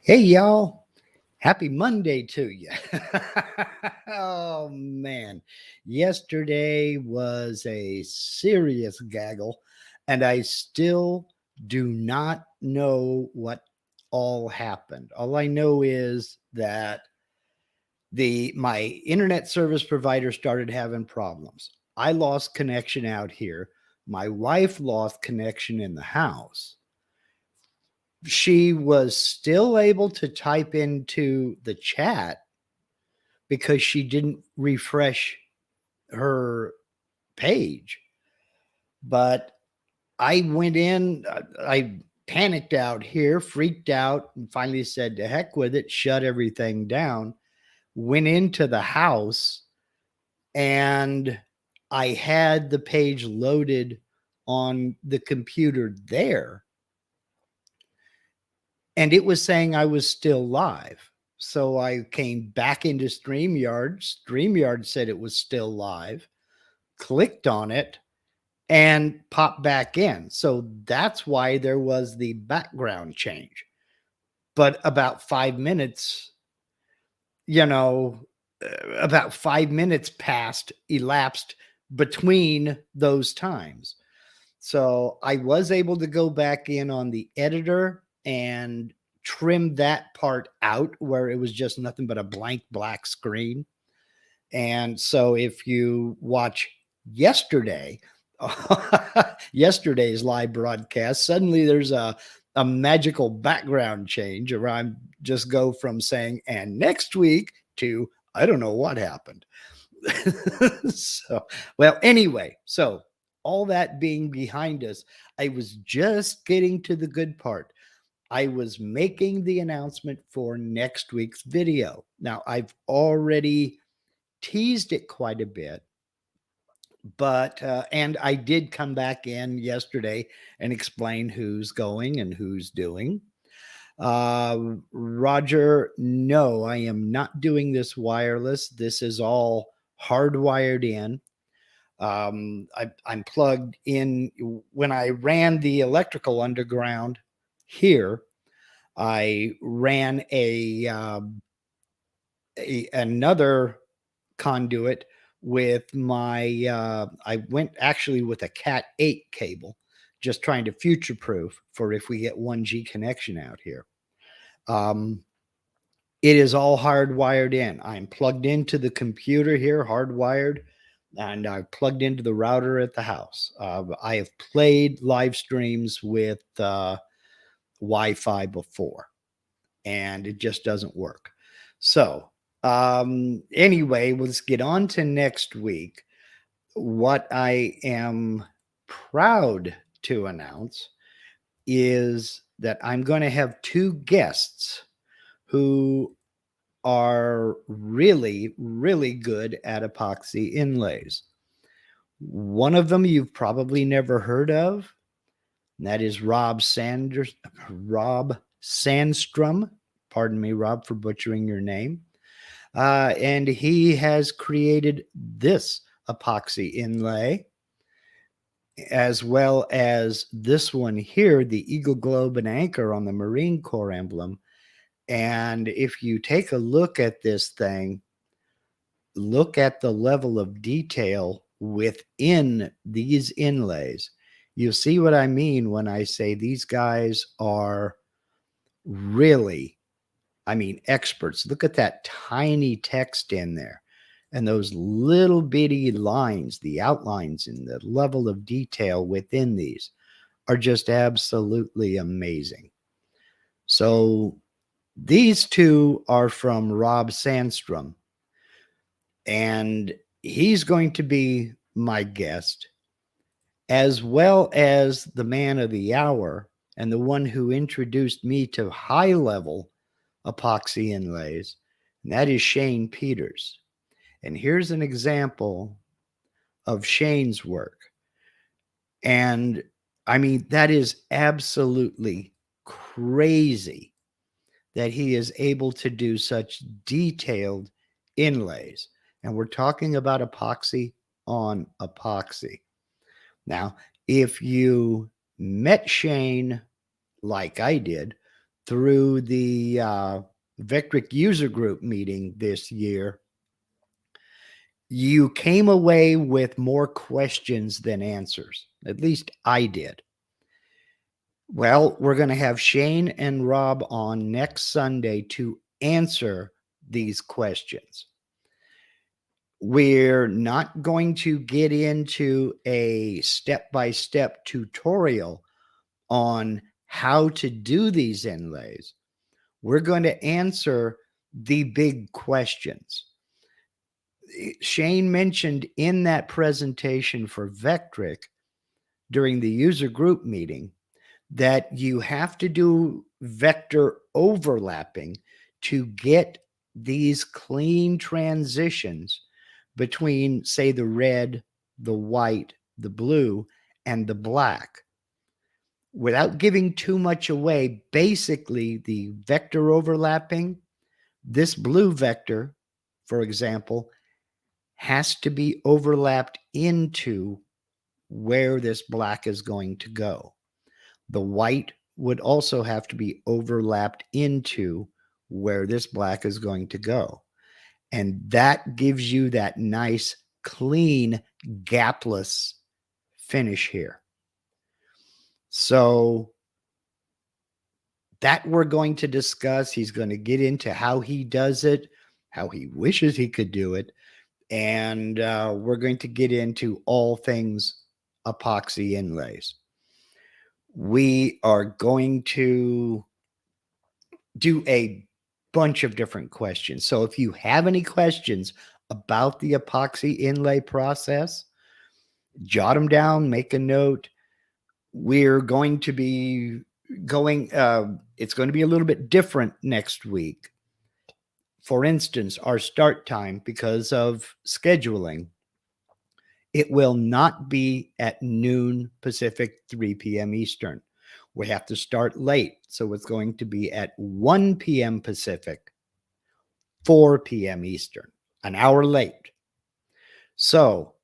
Hey, y'all. Happy Monday to you. Oh, man. Yesterday was a serious gaggle, and I still do not know what all happened. All I know is that my internet service provider started having problems. I lost connection out here. My wife lost connection in the house. She was still able to type into the chat because she didn't refresh her page. But I went in, I panicked out here, freaked out, and finally said, to heck with it, shut everything down. Went into the house, and I had the page loaded on the computer there, and it was saying I was still live. So I came back into StreamYard. StreamYard said it was still live, clicked on it, and popped back in. So that's why there was the background change. But about 5 minutes, you know, about 5 minutes elapsed between those times. So I was able to go back in on the editor and trim that part out where it was just nothing but a blank black screen. And so if you watch yesterday, yesterday's live broadcast, suddenly there's a magical background change where I just go from saying, and next week to, I don't know what happened. So, well, anyway, so all that being behind us, I was just getting to the good part. I was making the announcement for next week's video. Now, I've already teased it quite a bit, but, and I did come back in yesterday and explain who's going and who's doing. Roger, no, I am not doing this wireless. This is all hardwired in. I'm plugged in. When I ran the electrical underground here, I ran another conduit with my. I went actually with a Cat 8 cable, just trying to future proof for if we get 1G connection out here. It is all hardwired in. I'm plugged into the computer here, hardwired, and I plugged into the router at the house. I have played live streams with Wi-Fi before, and it just doesn't work. So, anyway, let's get on to next week. What I am proud to announce is that I'm going to have two guests who are really, really good at epoxy inlays. One of them you've probably never heard of, and that is Rob Sandstrom. Pardon me, Rob, for butchering your name. And he has created this epoxy inlay, as well as this one here, the Eagle Globe and Anchor on the Marine Corps emblem. And if you take a look at this thing, look at the level of detail within these inlays. You'll see what I mean when I say these guys are really, experts. Look at that tiny text in there and those little bitty lines, the outlines and the level of detail within these are just absolutely amazing. So these two are from Rob Sandstrom, and he's going to be my guest, as well as the man of the hour and the one who introduced me to high level epoxy inlays, and that is Shane Peters. And here's an example of Shane's work. And that is absolutely crazy that he is able to do such detailed inlays. And we're talking about epoxy on epoxy. Now, if you met Shane like I did, through the Vectric user group meeting this year, you came away with more questions than answers. At least I did. Well, we're going to have Shane and Rob on next Sunday to answer these questions. We're not going to get into a step-by-step tutorial on how to do these inlays. We're going to answer the big questions. Shane mentioned in that presentation for Vectric during the user group meeting that you have to do vector overlapping to get these clean transitions between, say, the red, the white, the blue, and the black. Without giving too much away, basically the vector overlapping, this blue vector, for example, has to be overlapped into where this black is going to go. The white would also have to be overlapped into where this black is going to go. And that gives you that nice, clean, gapless finish here. So that we're going to discuss. He's going to get into how he does it, how he wishes he could do it. And we're going to get into all things epoxy inlays. We are going to do a bunch of different questions. So if you have any questions about the epoxy inlay process, jot them down, make a note. We're going to be going, it's going to be a little bit different next week. For instance, our start time, because of scheduling, it will not be at noon Pacific, 3 p.m. Eastern. We have to start late. So it's going to be at 1 p.m. Pacific, 4 p.m. Eastern, an hour late. So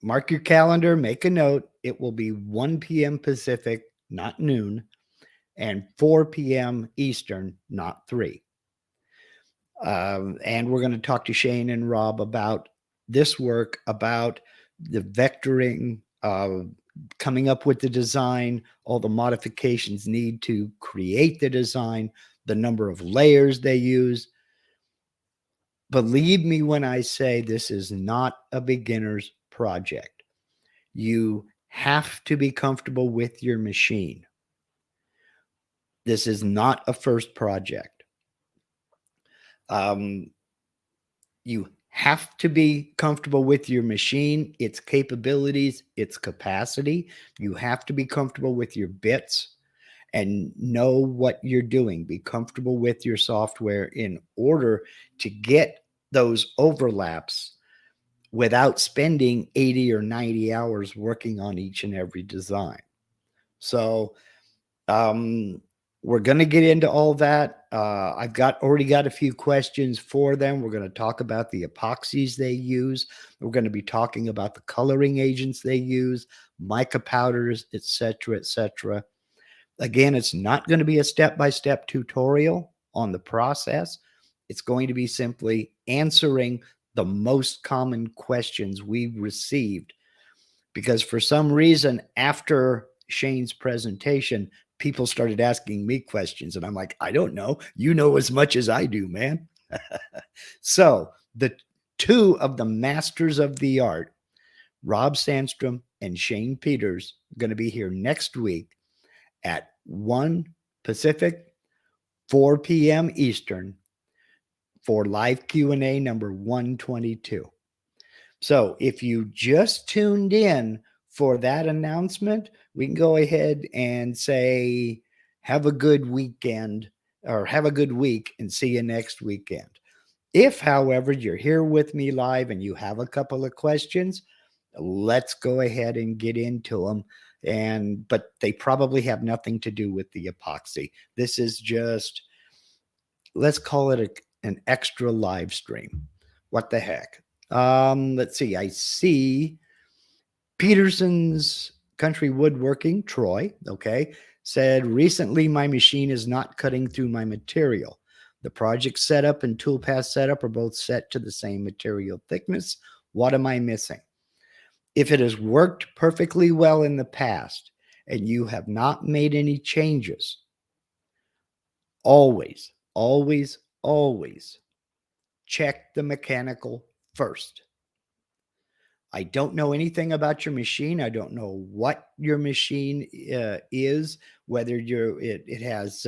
mark your calendar, make a note. It will be 1 p.m. Pacific, not noon, and 4 p.m. Eastern, not 3. And we're going to talk to Shane and Rob about this work, about the vectoring, coming up with the design, all the modifications need to create the design, the number of layers they use. Believe me when I say this is not a beginner's project. You have to be comfortable with your machine. This is not a first project. You have to be comfortable with your machine, its capabilities, its capacity. You have to be comfortable with your bits and know what you're doing. Be comfortable with your software in order to get those overlaps without spending 80 or 90 hours working on each and every design. So we're going to get into all that. I've already got a few questions for them. We're going to talk about the epoxies they use. We're going to be talking about the coloring agents they use, mica powders, etc., etc. Again, it's not going to be a step-by-step tutorial on the process. It's going to be simply answering the most common questions we've received. Because for some reason, after Shane's presentation, people started asking me questions. And I'm like, I don't know. You know as much as I do, man. So the two of the masters of the art, Rob Sandstrom and Shane Peters, are going to be here next week at 1 Pacific, 4 p.m. Eastern for live Q&A number 122. So if you just tuned in for that announcement, we can go ahead and say, have a good weekend or have a good week and see you next weekend. If, however, you're here with me live and you have a couple of questions, let's go ahead and get into them. But they probably have nothing to do with the epoxy. This is just, let's call it an extra live stream. What the heck? Let's see. I see Peterson's Country Woodworking, Troy. Okay. said, recently my machine is not cutting through my material. The project setup and toolpath setup are both set to the same material thickness. What am I missing? If it has worked perfectly well in the past and you have not made any changes, always, always, always check the mechanical first. I don't know anything about your machine. I don't know what your machine is, whether it has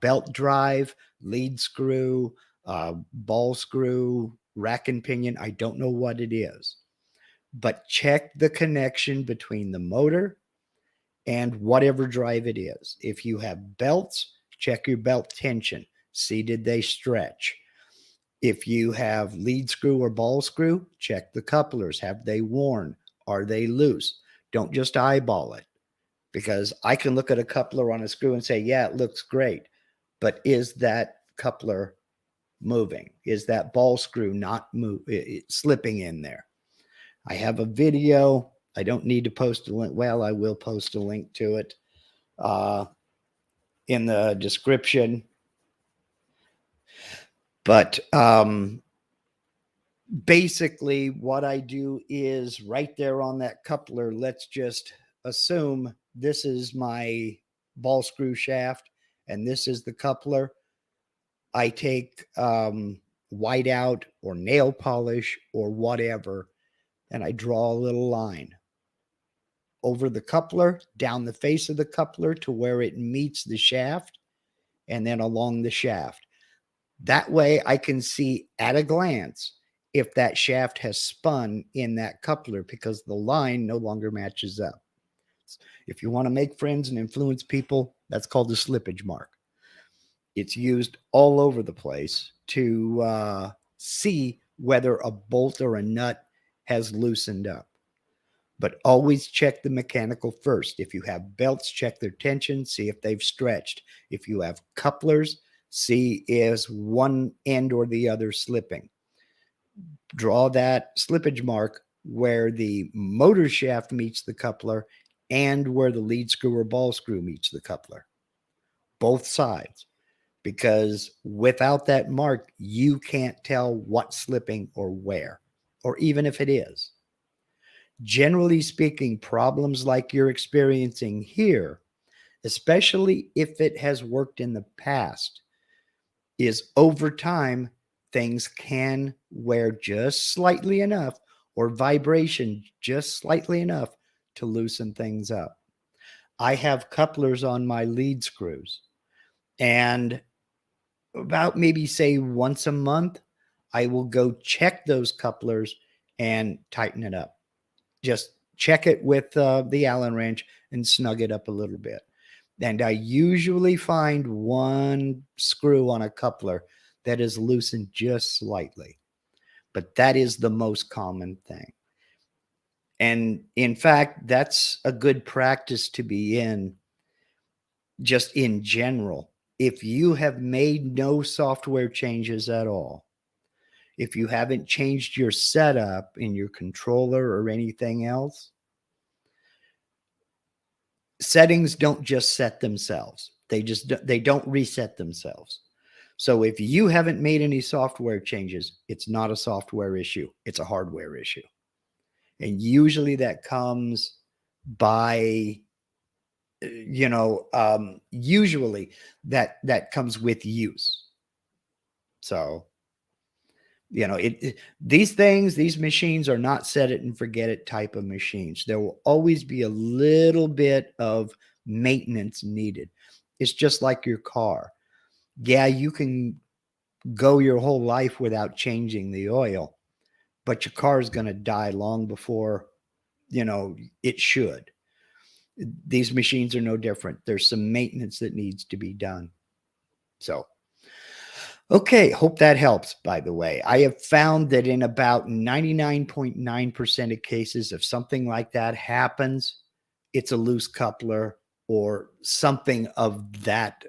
belt drive, lead screw, ball screw, rack and pinion. I don't know what it is. But check the connection between the motor and whatever drive it is. If you have belts, check your belt tension. See, did they stretch? If you have lead screw or ball screw, check the couplers. Have they worn? Are they loose? Don't just eyeball it, because I can look at a coupler on a screw and say, yeah, it looks great. But is that coupler moving? Is that ball screw not slipping in there? I have a video. I don't need to post a link. Well, I will post a link to it in the description. But basically what I do is right there on that coupler, let's just assume this is my ball screw shaft and this is the coupler. I take whiteout or nail polish or whatever, and I draw a little line over the coupler, down the face of the coupler to where it meets the shaft, and then along the shaft. That way I can see at a glance if that shaft has spun in that coupler, because the line no longer matches up. If you want to make friends and influence people, that's called the slippage mark. It's used all over the place to see whether a bolt or a nut has loosened up. But always check the mechanical first. If you have belts, check their tension, see if they've stretched. If you have couplers, see is one end or the other slipping. Draw that slippage mark where the motor shaft meets the coupler and where the lead screw or ball screw meets the coupler. Both sides. Because without that mark, you can't tell what's slipping or where, or even if it is. Generally speaking, problems like you're experiencing here, especially if it has worked in the past, is over time, things can wear just slightly enough or vibration just slightly enough to loosen things up. I have couplers on my lead screws, and about maybe say once a month, I will go check those couplers and tighten it up. Just check it with the Allen wrench and snug it up a little bit. And I usually find one screw on a coupler that is loosened just slightly. But that is the most common thing. And in fact, that's a good practice to be in just in general. If you have made no software changes at all, if you haven't changed your setup in your controller or anything else, settings don't just set themselves. They don't reset themselves. So if you haven't made any software changes, it's not a software issue. It's a hardware issue. And usually that comes by, usually that comes with use. So, these machines are not set it and forget it type of machines. There will always be a little bit of maintenance needed. It's just like your car. Yeah, you can go your whole life without changing the oil, but your car is going to die long before, it should. These machines are no different. There's some maintenance that needs to be done. So, okay, hope that helps, by the way. I have found that in about 99.9% of cases, if something like that happens, it's a loose coupler or something of that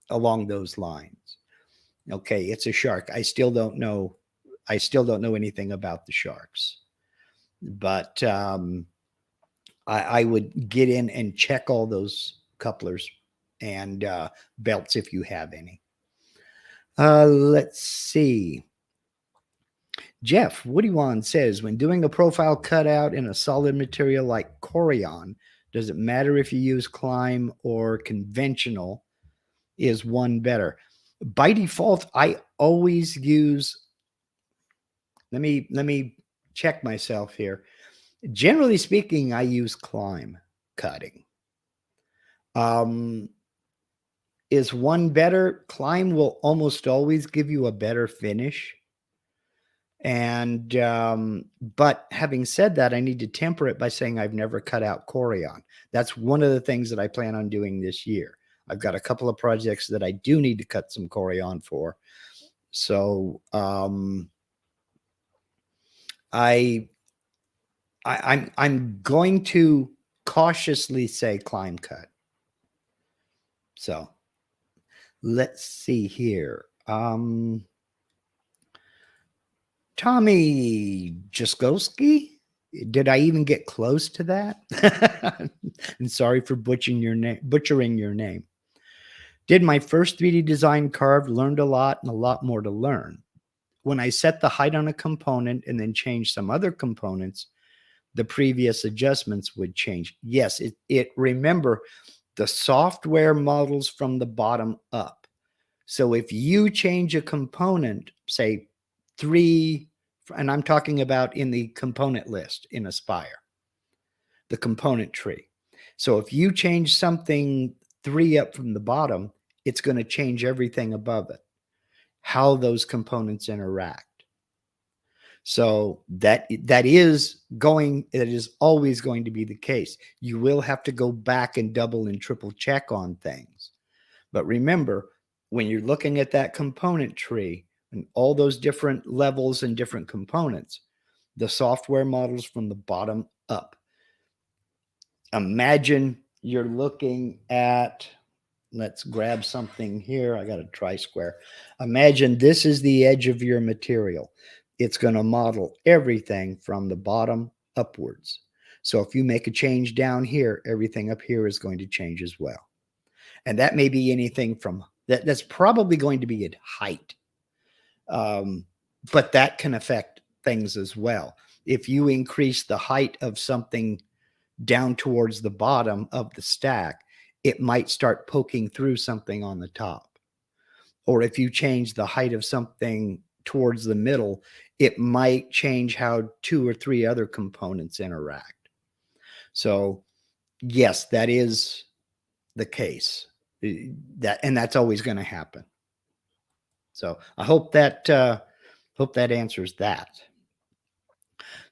along those lines. Okay, it's a shark. I still don't know anything about the sharks. But I would get in and check all those couplers and belts if you have any. Let's see. Jeff Woodywan says, when doing a profile cutout in a solid material like Corian, does it matter if you use Climb or conventional? Is one better? By default, I always use, let me check myself here. Generally speaking, I use Climb cutting. Is one better? Climb will almost always give you a better finish. And but having said that, I need to temper it by saying I've never cut out Corian. That's one of the things that I plan on doing this year. I've got a couple of projects that I do need to cut some Corian for. So I'm going to cautiously say Climb cut. So let's see here. Tommy Jaskowski, did I even get close to that? And sorry for butchering your name. Did my first 3D design carved, learned a lot and a lot more to learn. When I set the height on a component and then changed some other components, the previous adjustments would change. Yes, remember the software models from the bottom up. So if you change a component, say 3, and I'm talking about in the component list in Aspire, the component tree. So if you change something 3 up from the bottom, it's going to change everything above it, how those components interact. So that is always going to be the case. You will have to go back and double and triple check on things. But remember, when you're looking at that component tree and all those different levels and different components, the software models from the bottom up. Imagine you're looking at, let's grab something here. I got a tri-square. Imagine this is the edge of your material. It's going to model everything from the bottom upwards. So if you make a change down here, everything up here is going to change as well. And that may be anything from that's probably going to be at height. But that can affect things as well. If you increase the height of something down towards the bottom of the stack, it might start poking through something on the top. Or if you change the height of something towards the middle, it might change how 2 or 3 other components interact. So yes, that is the case. And that's always going to happen. So I hope that answers that.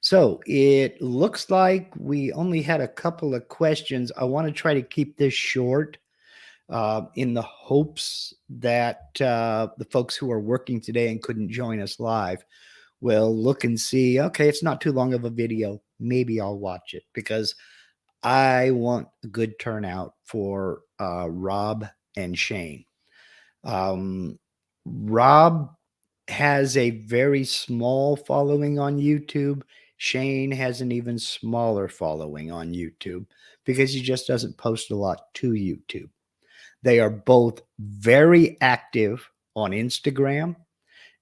So it looks like we only had a couple of questions. I want to try to keep this short in the hopes that the folks who are working today and couldn't join us live will look and see, okay, it's not too long of a video. Maybe I'll watch it because I want a good turnout for Rob and Shane. Rob has a very small following on YouTube. Shane has an even smaller following on YouTube because he just doesn't post a lot to YouTube. They are both very active on Instagram.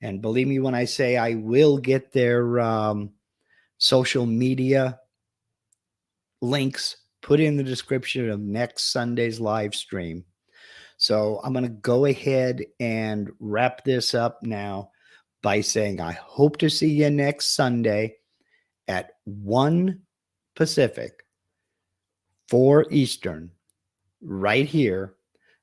And believe me when I say I will get their social media links put in the description of next Sunday's live stream. So I'm going to go ahead and wrap this up now by saying I hope to see you next Sunday at 1 Pacific, 4 Eastern, right here.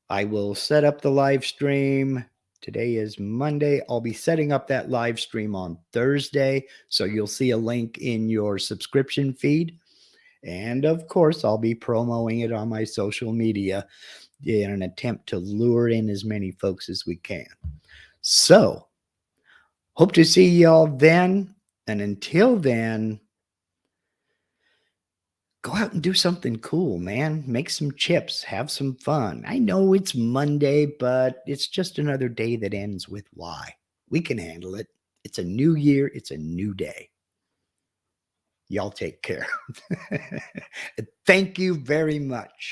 I will set up the live stream. Today is Monday. I'll be setting up that live stream on Thursday. So you'll see a link in your subscription feed. And of course, I'll be promoting it on my social media in an attempt to lure in as many folks as we can. So hope to see y'all then. And until then, go out and do something cool, man. Make some chips. Have some fun. I know it's Monday, but it's just another day that ends with Y. We can handle it. It's a new year. It's a new day. Y'all take care. Thank you very much.